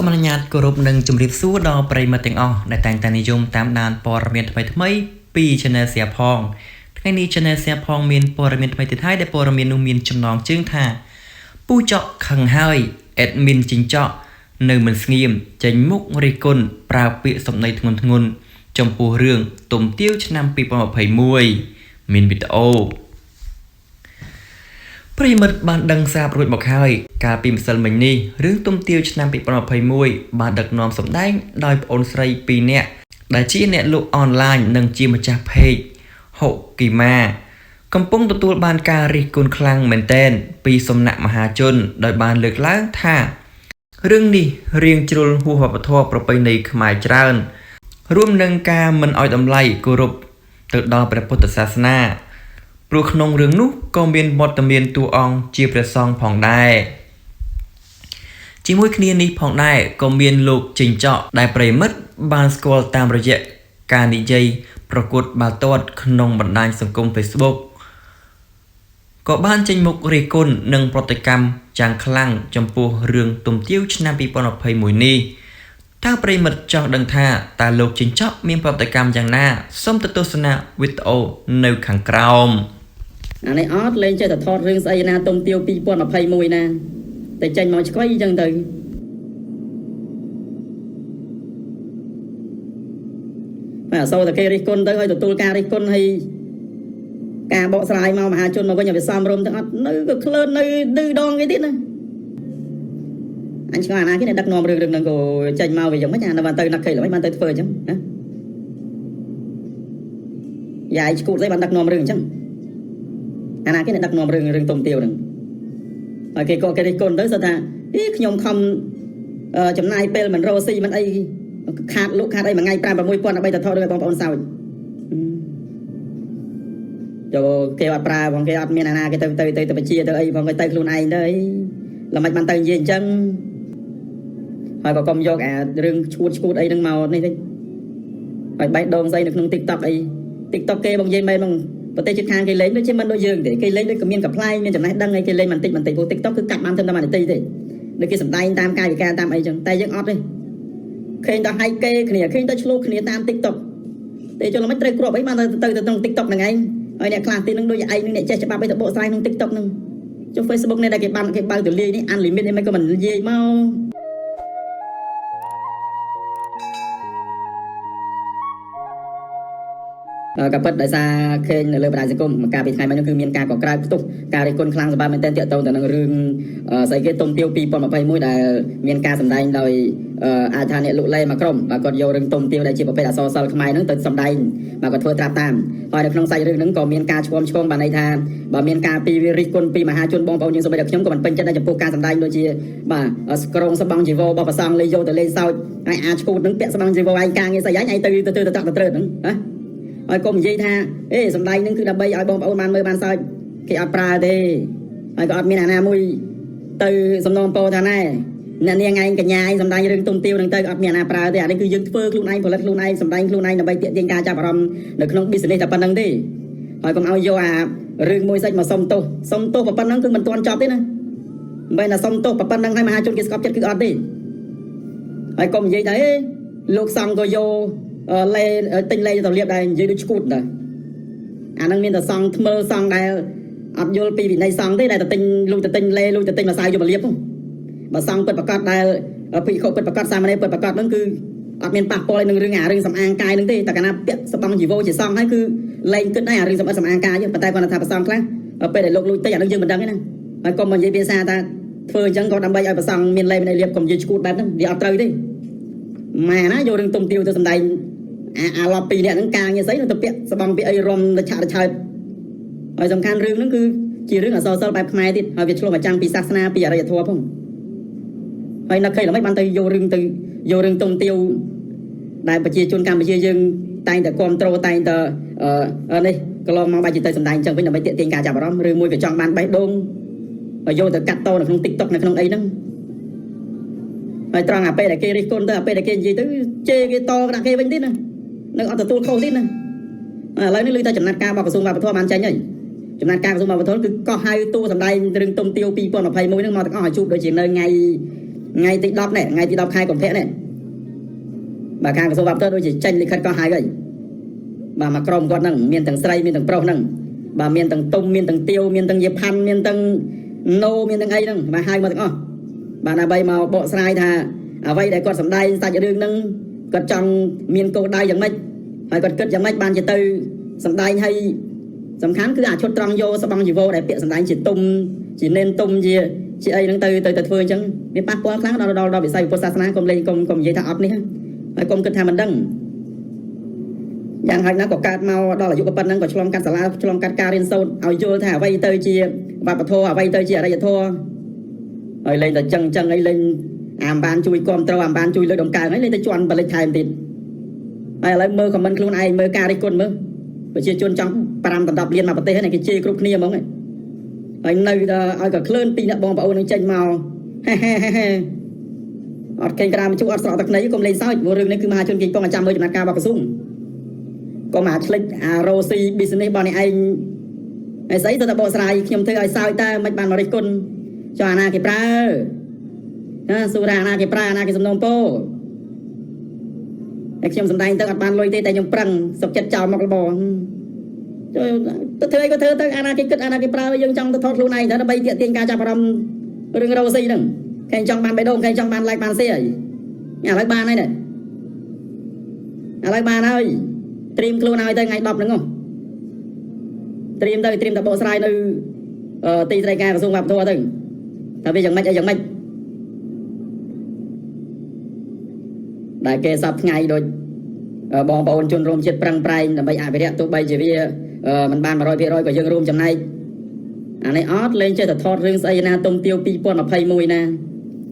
មញ្ញត្តិគោរពនឹងជំរាបសួរដល់ប្រិយមិត្តទាំងអស់ដែលតែងតែនិយមតាមដានព័ត៌មានថ្មីៗពី Channel សៀផងថ្ងៃនេះ Channel សៀផងមានព័ត៌មានថ្មីទៀតហើយដែលព័ត៌មាននោះមានចំណងជើងថាពូចកខឹងហើយ admin ចិញ្ចក់នៅមិនស្ងៀមចេញមុខរិះគន់ប្រើពាក្យសម្ដីធ្ងន់ធ្ងរចំពោះរឿងទុំទាវឆ្នាំ2021មានវីដេអូប្រិយមិត្តបានដឹងស្រាប់រួចមកហើយកាលពីម្សិលមិញនេះរឿងទុំទាវឆ្នាំ2021បានដឹកនាំសម្ដែងដោយប្អូនស្រី2នាក់ដែលជាអ្នកលក់អនឡាញនិងជាម្ចាស់ page ហុកគីម៉ាកំពុងទទួលបានការរិះគន់ខ្លាំងមែនទែនពីសំណាក់មហាជនដោយបានលើកឡើងថារឿងនេះរៀងជ្រុលហួសវប្បធម៌ប្រពៃណីខ្មែរច្រើនរួមនឹងការមិនឲ្យតម្លៃគោរពទៅដល់ព្រះពុទ្ធសាសនាព្រោះក្នុងរឿងនោះក៏មានវត្តមានតួអង្គជាព្រះសង្ឃផងដែរជាមួយគ្នានេះផងដែរក៏មានលោកចិញ្ចក់ដែលប្រិមិត្តបានស្គាល់តាមរយៈការនិយាយប្រកួតបាល់ទាត់ក្នុងបណ្ដាញសង្គម Facebook ក៏បានចេញមុខរិះគន់នឹងប្រតិកម្មយ៉ាងខ្លាំងចំពោះរឿងទុំទាវឆ្នាំ2021នេះតើប្រិមិត្តចង់ដឹងថាតើលោកចិញ្ចក់មានប្រតិកម្មយ៉ាងណាសូមទៅទស្សនាវីដេអូនៅខាងក្រោមអានេះអត់លេងចេះតែថតរឿងស្អីណាទុំទាវ2021ណាតែចេញមកឆ្កុយអញ្ចឹងទៅបាទសូមតែគេរិះគន់ទៅឲ្យទទួលការរិះគន់ហើយការបកស្រាយមកមហាជនមកវិញឲ្យវាសមរម្យទាំងអត់នៅក៏ក្លឿននៅឌឺដងគេទៀតណាអញឆ្ងល់អាណាគេដឹកនាំរឿងហ្នឹងក៏ចេញមកវិញយ៉ាងម៉េចអានៅបានទៅនឹកឃើញល្មិចបានទៅធ្វើអញ្ចឹងណាយាយឈ្គូតស្អីបានដឹកនាំរឿងអញ្ចឹងអាណាគេដឹកនាំរឿងទុំទាវហ្នឹងហើយគេក៏គេរិះគន់ទៅថាខ្ញុំខំចំណាយពេលមិនរស់ស៊ីមិនអីខាតលក់ខាតអីមួយថ្ងៃ 5-6,000 ដើម្បីទៅថតរឿងឲ្យបងប្អូនសោចចូលគេអត់ប្រើបងគេអត់មានអាណាគេទៅបញ្ជាទៅអីបងគេទៅខ្លួនឯងទៅអីល្មិចបានទៅនិយាយអញ្ចឹងហើយក៏កុំយកអារឿងឈួតអីហ្នឹងមកនេះទេហើយបេះដូងស្អីនៅក្នុង TikTok អី TikTok គេបងនិយាយមែនបងប្រទេសជិតខាងគេលេងដូចជាមិនដូចយើងទេគេលេងដូចក៏មានកំ pl ែងមានចំណេះដឹងអីគេលេងបន្តិចព្រោះ TikTok គឺកាត់បានត្រឹមតែ1នាទីទេដូចគេសម្ដែងតាមកាយវិការតាមអីចឹងតែយើងអត់ទេឃើញតែហែកគេគ្នាឃើញតែឆ្លោះគ្នាតាម TikTok តែចូលមិនត្រូវគ្រាប់អីបានទៅក្នុង TikTok ហ្នឹងឯងហើយអ្នកខ្លះទៀតនឹងដូចឯងនឹងអ្នកចេះច្បាប់អីទៅបកស្រាយក្នុង TikTok ហ្នឹងចុះ Facebook នេះដែលគេបើកទូលាយនេះ unlimit នេះមិនក៏មិននិយាយមកក៏ពិតដោយសារឃើញនៅលើបណ្ដាញសង្គមការពីថ្ងៃមិញនោះគឺមានការកក្រៅផ្ទុះការរិះគន់ខ្លាំងសម្រាប់មែនទែនទាក់ទងទៅនឹងរឿងស្អីគេទុំទាវ2021ដែលមានការសម្ដែងដោយអាចថាអ្នកលក់លេមួយក្រុមបាទគាត់យករឿងទុំទាវដែលជាប្រភេទអក្សរសិល្ប៍ខ្មែរហ្នឹងទៅសម្ដែងបាទគាត់ធ្វើត្រាប់តាមហើយនៅក្នុងសាច់រឿងហ្នឹងក៏មានការឆ្លងបានន័យថាបើមានការពីរិះគន់ពីមហាជនបងប្អូនយើងសូម្បីតែខ្ញុំក៏មិនពេញចិត្តដែរចំពោះការសម្ដែងដូចជាបាទស្ក្រងសបងជីវោរបស់ប្រសង់លេយកទៅលេងសើចហើយអាចឈួតហ្នឹងពាក់សបងជីវោឯងការងារស្អីឯងទៅទៅតក់ទៅត្រូវហ្នឹងណាហើយកុំនិយាយថាសម្ដែងនឹងគឺដើម្បីឲ្យបងប្អូនបានមើលបានសើចគេអត់ប្រើទេហើយក៏អត់មានអាណាមួយទៅសំណងពោថាណែអ្នកនាងឯងកញ្ញាឯងសម្ដែងរឿងទុំទាវនឹងទៅអត់មានអាណាប្រើទេអានេះគឺយើងធ្វើខ្លួនឯងផលិតខ្លួនឯងសម្ដែងខ្លួនឯងដើម្បីទាក់ទាញការចាប់អារម្មណ៍នៅក្នុង business តែប៉ុណ្្នឹងទេហើយកុំឲ្យយកអារឿងមួយសាច់មកសុំទោសប៉ុណ្្នឹងគឺមិនទាន់ចប់ទេណាមិនមែនថាសុំទោសប៉ុណ្្នឹងហើយមហាជនគេស្កប់ចិត្តគឺអត់ទេហើយកុំនិយាយថាលោកសង្ឃក៏យកលេទិញលេទៅលៀបដែរនិយាយដូចឈួតដែរអាហ្នឹងមានតែសង់ថ្មើរសង់ដែលអត់យល់ពីវិន័យសង់ទេដែលទៅទិញលុយទៅទិញលេលុយទៅទិញម្សៅយកមកលៀបបើសង់ពិតប្រកបដែលភិក្ខុពិតប្រកបសាមណេរពិតប្រកបហ្នឹងគឺអត់មានប៉ះពាល់នឹងរឿងសម្អាងកាយហ្នឹងទេតែកាលណាពាក់សបងជីវោជាសង់ហើយគឺលែងគិតដែរអារឿងសម្អាងកាយប៉ុន្តែគាត់ថាប្រសងខ្លះពេលដែលលោកលួចតិចអាហ្នឹងយើងមិនដឹងទេណាហើយកុំមកនិយាយភាសាថាធ្វើអញ្ចឹងក៏ដើម្បីឲ្យប្រសងមានលេវិន័យលៀបកុំនិយាយឈួតបែបហ្នឹងវាអត់ត្រូវទេម៉ែណាយករឿងទុំទាវទៅសម្ដែងអាឡប់ពីរនាក់ហ្នឹងការងារស្អីទៅពាក់សបងពាក់អីរំទៅឆាតឆើតហើយសំខាន់រឿងហ្នឹងគឺជារឿងអក្សរសិល្ប៍បែបខ្មែរទៀតហើយវាឆ្លុះមកចាំងពីសាសនាពីអរិយធម៌ផងហើយនៅឃើញល្មិចបានទៅយករឿងទុំទាវដែលប្រជាជនកម្ពុជាយើងតែងតែគ្រប់គ្រងតែងតែនេះកន្លងមកបែរជាទៅសម្ដែងអញ្ចឹងវិញដើម្បីទាក់ទាញការចាប់អារម្មណ៍ឬមួយក៏ចង់បានបេះដូងហើយយកទៅកាត់តនៅក្នុង TikTok នៅក្នុងអីហ្នឹងហើយត្រង់អាពេលដែលគេរិះគន់ទៅអាពេលដែលគេនិយាយទៅជេរគេតដាក់គេវិញទៀតណានៅអត់ទទួលខុសទៀតណាឥឡូវនេះឮតែចំណាត់ការរបស់ក្រសួងវប្បធម៌បានចេញហើយចំណាត់ការក្រសួងវប្បធម៌គឺកោះហៅតួសម្ដែងរឿងទុំទាវ2021ហ្នឹងមកទាំងអស់ឲ្យជួបដូចជានៅថ្ងៃ ngày tí đọc này ngày tí đọc khai còn phép này bà khang cái số bắp tớ đôi chỉ tranh lịch khất có hai cái bà mặc rồng con nâng miền tầng sray miền tầng pro nâng bà miền tầng tung miền tầng tiêu miền tầng dẹp pan miền tầng nô miền tầng ấy nâng bà hai mà tầng bà là bay màu bộ sray thà vay để con sầm đai taจะดึงnâng con trong miền cô đai giống mấy hay con kết giống mấy ban chỉ tư sầm đai hayสำคัญคืออาจชดตรังโยสบังอยู่โวได้เปียสันดานจิตตุ่มจิเน้นตุ่มจีจีไอ้นั่งtừเฟืองจังมีปากปอครั้งเราไปใส่พุทธศาสนากรมเลยกรมยีทาอัพนี่ฮะไอ้กรมกึศทามันดังอย่างไรนะก็การเมาดอลอยู่กับปันนั่งก็ชลอมการสลาชลอมการการเรียนโซนเอาโยธาไว้เตยจีบาปะโทไว้เตยจีอะไรจะโทไอ้เลยแต่จังไอ้เลยอ่านบานจุยกรมตระอ่านบานจุยเลยดมการไอ้เลยแต่จวนไปเลยไทม์ติดไอ้อะไรมือของมันคลุนไอ้มือการไอ้คนมือไปเชี่ยวชนจังปรามตัดดับเรียนมาประเทศไหนก็เชี่ยวกรุบเนี่ยมั้งไอ้ในไอ้ก็เคลื่อนปีนักบอลเอาในใจเมาเฮ้อดเก่งกระดานมันชุกอดสอบตักไหนก็เลยซ้อยเรื่องนี้คือมาชนกินป้องกันจำมือจากนักการบอลกระซุ่มก็มาคลิกโรซีบิสเนสบอลในไอ้ไซต์ตัวบอลสไลด์ขยมเธอไอ้ซ้อยตาไม่บานมาริกุลจอนาเกปราสุรานาเกปรานาเกสมนมโปไอ้ขยมสำได้ตั้งอัดบานลอยเตะแต่ยังปรังสกเจ็ดจาวมากระบอกตัวเธอก็เธอตั้งอาณาเกกิดอาณาเกปรายังจังตัวทอดลูในแต่ใบเตียเตียงการจับรำเรื่องโรซีนั่งใครจังบานไปโดมใครจังบานไล่บานเสียอะไรบานนี่เนี่ยอะไรบานเอ้ยเตรียมครูนายตั้งไงดอกหนึ่งเตรียมตะโบสไลด์ในตีรายการกระทรวงแบบตัวตึงแต่ไปยังไม่ได้เกสับไงโดยบองปอนจนรวมเจ็ดปรังไพรแต่ใบอาไปเรียตัวใบจีวีมันบานมา100%กว่ายังรวมจำในอันนี้ออสเลยเจอแต่ทอดเรื่องไอ้นาตรงเตียวปีปอนมาไพ่มวยนะ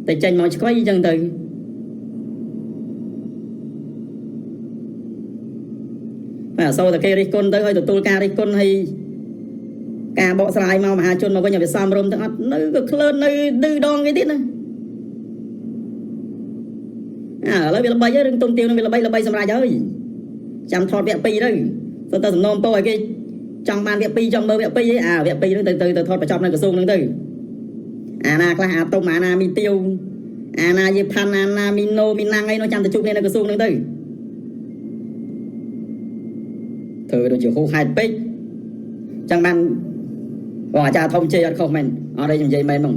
แต่ใจมันค่อยยังตึงโซ่แต่เกริกลtớiตัวการิกลให้การบอกสลายมามหาชนมาก็อย่าไปซ้ำรวมทั้งอัดนึกก็เคลื่อนนึกดื้อดองไงติดนะแล้วเวลาใบเรื่องตรงเตียวนั่นเวลาใบสำรายเยอะจำทอดเวียปีเลยตัวสนมโป้ไอ้cáiจังบานเวียปีจังเบอร์เวียปีเวียปีนั่นtừทอดประจำนั่นกระทรวงนั่นนาคลาตรงนามีเตียวนาเยพันนามีโนมีนางไอ้น้อยจำแต่จุกเนี่ยนั่นกระทรวงนั่นเธอโดนจิ๋วคู่หายปิ๊กจังมันว่าอาจารย์ทอมเจยอดคอมเมนต์อะไรอย่างเจมันมั้ง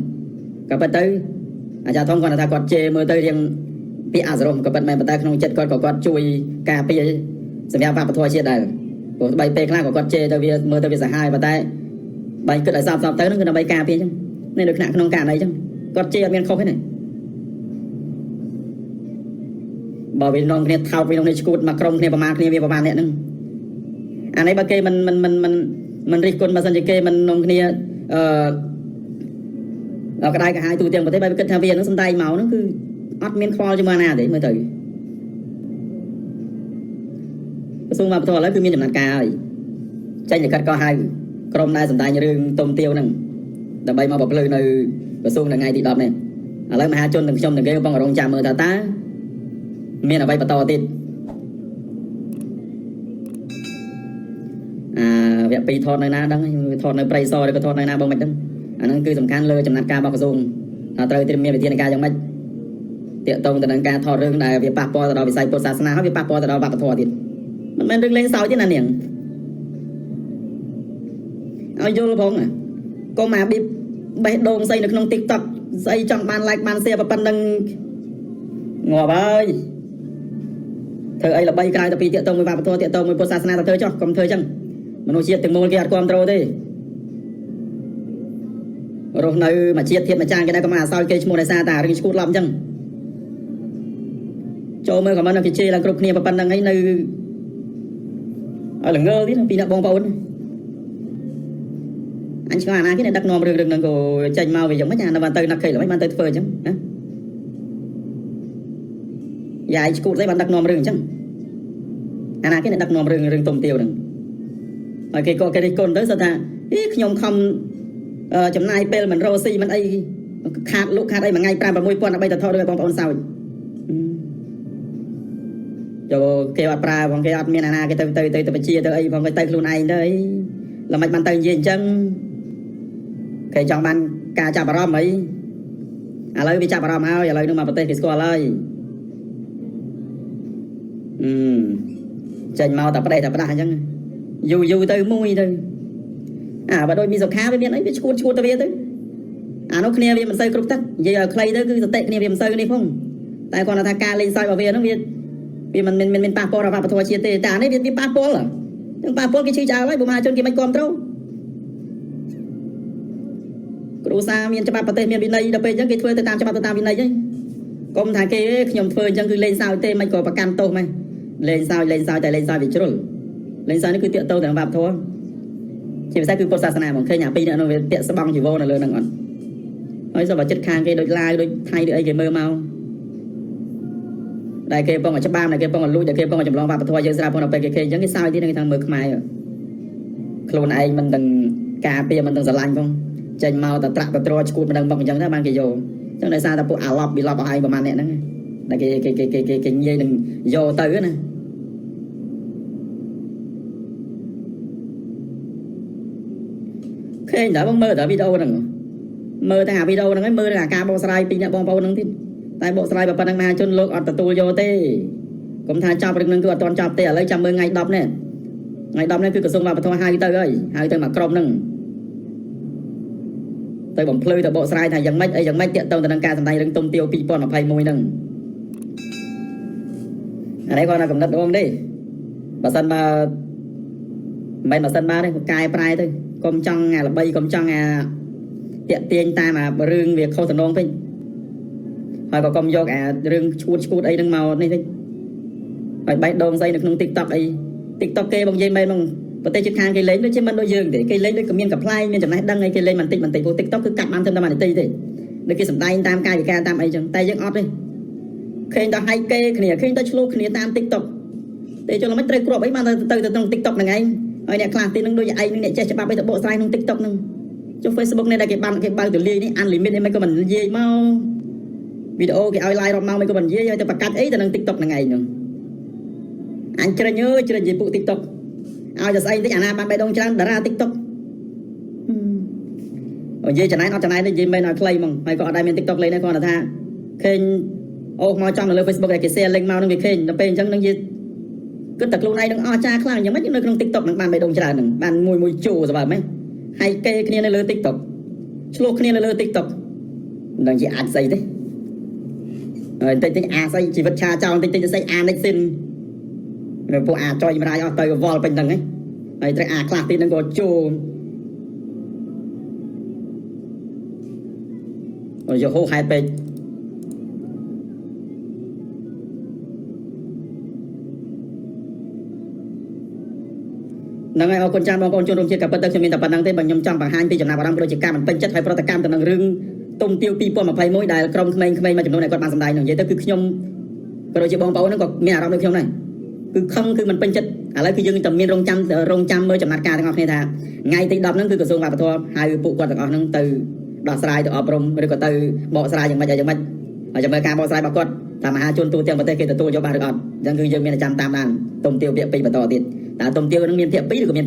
กับประตูอาจารย์ทอมก่อนถ้ากอดเจมือเตยเรียงปีอาสรมกับประตูประตูขนมเจ็ดกอดจุยกาปีสัญญาปาปะทัวเชียได้ผมใบเปกล่างกอดเจเตยมือเตยสหายประตูใบเกิดอะไรซ้ำเตยนั่นคือใบกาปีจังในโดยขณะขนมการอะไรจังกอดเจเมียนเข้าให้ไหนบอกวินน้องเนี่ยเท้าวินน้องเนี่ยสกูดมากรมเนี่ยประมาณเนี่ยนึงอันนี้บางเกมันริกคนมาสัญญาเกมันนงเนี่ยเราก็ได้กับหายตัวเตียงประเทศไปเป็นทางเวียนนั่งสนใจเมานั่นคืออัดเมียนคลอจะมาหน้าเดี๋ยวมือถือกระทรวงมาปฐมแล้วคือมีจำนวนการใจอย่างกัดก็ให้กรมนายสนใจเรื่องต้มเตียวนั่งแต่ใบมาบอกเลยในกระทรวงในไงติดดอกเนี่ยอะไรมาหาจนถึงชมถึงเกป้องกับโรงจามมือตาเมียนเอาใบปะตอติดเวียปีทอดในนาดังทอดในไพรซอยก็ทอดในนาบางไม่ดังอันนั้นคือสำคัญเลยจำนวนการบอกกระทรวงเตยเตรียมเมียไปเทียนการยังไม่เตี่ยตรงแต่นั้นการทอดเรื่องใดเวียปากปอแต่เราไปใส่พุทธศาสนาเขาเวียปากปอแต่เราปากกระทอติดมันเป็นเรื่องเล่นเสาที่นั่นเนี่ยเอาโยนพงก็มาบีบใบโดงใส่ในขนมติ๊กต็อกใส่จังบานไลค์บานเสียประปันดังงัวไปเธอไอ้ละใบกลายแต่ปีเตี่ยตรงไปปากกระทอเตี่ยตรงไปพุทธศาสนาแต่เธอจ้ะกรมเธอจังมนุษย์เชียดถึงมูลเกียรติความโตดิรถในมาเชียดเทียบมาจ้างกันได้ก็มาซอยเกชโมในซาตาเรื่องชูดลำจังโจมือของมันนักกิจเจริญกรุบเนี่ยประปันดังให้ในหลังเงอที่ปีนักบองปอนอันช่วยนะที่ในดักนอมเรื่องนั้นก็ใจเมาไปอย่างไม่จานวันเตยนักเคยหรือไม่วันเตยเฟอร์จังยายชูดได้วันดักนอมเรื่องจังอันนั้นที่ในดักนอมเรื่องต้มเตียวนึงcái có cái con tới sao ta ít nhom không chấm này pel mình rosi mình ai khát lúc khát đây mà ngay pram và môi pon là bây giờ thôi được bong sao cho cái pra bong cái ọt miền na cái từ chia từ ai bong cái tay luôn ai đấy là mạch bàn tay gì chân cái trong ban cà chà bà rom ấy ឥឡូវវាចាប់អារម្មណ៍ហើយឥឡូវនឹងមកប្រទេសគេស្គាល់ហើយចេញមកតែប្រទេសតែផ្ដាស់អញ្ចឹងយូរទៅមួយទៅបើដូចមានសុខាវាមានអីវាឈួតទៅវាទៅអានោះគ្នាវាមិនសូវគ្រប់ទឹកនិយាយឲ្យខ្លីទៅគឺសតិគ្នាវាមិនសូវនេះផងតែគាត់ថាការលេងសើចរបស់វាហ្នឹងវាមិនប៉ះពាល់ដល់វប្បធម៌ជាតិទេតែអានេះវាប៉ះពាល់ទាំងប៉ះពាល់គេឈឺឆ្អើហើយប្រជាជនគេមិនគ្រប់ត្រូវគ្រូសាមានច្បាប់ប្រទេសមានវិន័យដល់ពេលអញ្ចឹងគេធ្វើទៅតាមច្បាប់ទៅតាមវិន័យហ្នឹងកុំថាគេខ្ញុំធ្វើអញ្ចឹងគឺលេងសើចទេមិនក៏ប្រកាន់ទោសមិនលេងសើចតែលេងសើចវាជ្រុលលេងសើចនេះគឺតាកតោទៅនឹងវប្បធម៌ជាពិសេសគឺពុទ្ធសាសនាហ្មងឃើញអាពីរអ្នកនោះវាតាក់ស្បង់ជីវរនៅលើហ្នឹងអត់ហើយសោះបើចិត្តខាងគេដូចឡាវដូចថៃដូចអីគេមើលមកដែលគេពងច្បាមដែលគេពងលួចដែលគេពងចម្លងវប្បធម៌យើងស្រាប់ផងដល់ពេលគេអញ្ចឹងគេសើចទៀតគេថាមើលខ្មែរខ្លួនឯងមិនដឹងការពារមិនដឹងស្រឡាញ់ផងចេញមកតែត្រាក់ទៅទ្រឈួតមិនដឹងមកអញ្ចឹងទៅបានគេយកអញ្ចឹងដោយសារតែពួកអាឡប់ប៊ីឡប់អស់ឯងប្រហែលអ្នកហ្នឹងដែលគេនិយាយនឹងយកទៅណាឃើញតែបងមើលតែវីដេអូហ្នឹងមើលតែអាវីដេអូហ្នឹងហើយមើលតែការបកស្រាយពីអ្នកបងប្អូនហ្នឹងទៀតតែបកស្រាយប៉ុណ្ណឹងមហាជនលោកអត់ទទួលយកទេកុំថាចប់រឿងហ្នឹងគឺអត់ទាន់ចប់ទេឥឡូវចាំមើលថ្ងៃ10នេះថ្ងៃ10នេះគឺក្រសួងវប្បធម៌ហៅទៅហើយហៅទៅមកក្រុមហ្នឹងទៅបំភ្លឺទៅបកស្រាយថាយ៉ាងម៉េចអីយ៉ាងម៉េចតាក់ទងទៅនឹងការសម្ដែងរឿងទុំទាវ2021ហ្នឹងអានេះគាត់ថាកំណត់អូមទេបើសិនបើមិនបើសិនបើនេះកែប្រែទៅកុំចង់អាល្បីកុំចង់អាតាក់ទាញតាមអារឿងវាខុសតំណងពេកហើយក៏កុំយកអារឿងឈួតអីហ្នឹងមកនេះតិចហើយបែកដងស្អីនៅក្នុង TikTok អី TikTok គេបងនិយាយមែនបងប្រទេសជិតខាងគេលេងដូចជាមិនដូចយើងទេគេលេងដូចក៏មានកំ pl ែងមានចំណេះដឹងអីគេលេងបន្តិចព្រោះ TikTok គឺកាត់បានត្រឹមតែ1នាទីទេដូចគេសម្ដែងតាមកាយវិការតាមអីចឹងតែយើងអត់ទេឃើញតែហែកគេគ្នាឃើញតែឆ្លោះគ្នាតាម TikTok តែចូលមិនត្រូវគ្រាប់អីបានទៅក្នុង TikTok ហ្នឹងឯងហើយអ្នកខ្លះទីនឹងដូចឯងនឹងអ្នកចេះច្បាប់អីទៅបកស្រាយក្នុង TikTok ហ្នឹងចុះ Facebook នេះដែលគេបើកទូលាយនេះ unlimit នេះមិនក៏មិននិយាយមកវីដេអូគេឲ្យ live រាប់ម៉ោងមិនក៏មិននិយាយឲ្យទៅប្រកាច់អីទៅនឹង TikTok ហ្នឹងឯងហ្នឹងអញជ្រិញជ្រិញនិយាយពួក TikTok ឲ្យតែស្អីតិចអាណាបានបេះដូងច្រើនតារា TikTok និយាយចំណែនអត់ចំណែនទេនិយាយមិនឲ្យខ្លីហ្មងហើយក៏អត់ដែរមាន TikTok លេងដែរគាត់ថាឃើញអូមកចំនៅលើ Facebook ដែលគេ share link មកនឹងវាឃើញដល់ពេលអញ្ចឹងនឹងនិយាយគិតតែខ្លួនឯងនឹងអស់ចាខ្លាំងយ៉ាងម៉េចនៅក្នុង TikTok នឹងបានបេះដូងច្រើនហ្នឹងបានមួយជួសម្រាប់ហ្មងហើយគេគ្នានៅលើ TikTok ឆ្លោះគ្នានៅលើ TikTok មិនដឹងជាអាចស្អីទេហើយតិចអាស្អីជីវិតឆាចោលតិចស្អីអានិចសិននៅពួកអាចុយម្ដាយអស់ទៅវល់ពេញហ្នឹងហើយត្រូវអាខ្លះទៀតហ្នឹងក៏ចូលយកហូហេតុពេកហ្នឹងហើយអរគុណចាស់បងប្អូនជនរួមជាតិក៏ប៉ុន្តែខ្ញុំមានតែប៉ុណ្្នឹងទេបើខ្ញុំចង់បង្ហាញពីចំណាប់អារម្មណ៍ប្រជាការមិនពេញចិត្តហើយប្រតិកម្មទៅនឹងរឿងទុំទាវ2021ដែលក្រុមក្មេងៗមួយចំនួនដែលគាត់បានសម្ដែងនោះនិយាយទៅគឺខ្ញុំក៏ដូចជាបងប្អូនហ្នឹងក៏មានអារម្មណ៍ដូចខ្ញុំដែរគឺខឹងគឺមិនពេញចិត្តឥឡូវគឺយើងតែមានរងចាំមើលចំណាត់ការទាំងអស់គ្នាថាថ្ងៃទី10ហ្នឹងគឺក្រសួងវប្បធម៌ហៅពួកគាត់ទាំងអស់ហ្នឹងទៅដោះស្រាយទៅអប់រំឬក៏ទៅបកស្រាយយ៉ាងម៉េចយ៉ាងម៉េចហើយចាំមើលការបកស្រាយរបស់គាត់ថាមហាជនទូទាំងប្រទេសគេទទួលយកបានឬអត់អញ្ចឹងគឺយើងមានតែចាំតាមដានទុំទាវភាគ2បន្តទៀតតើទុំទាវហ្នឹងមានភាគ2ឬក៏មាន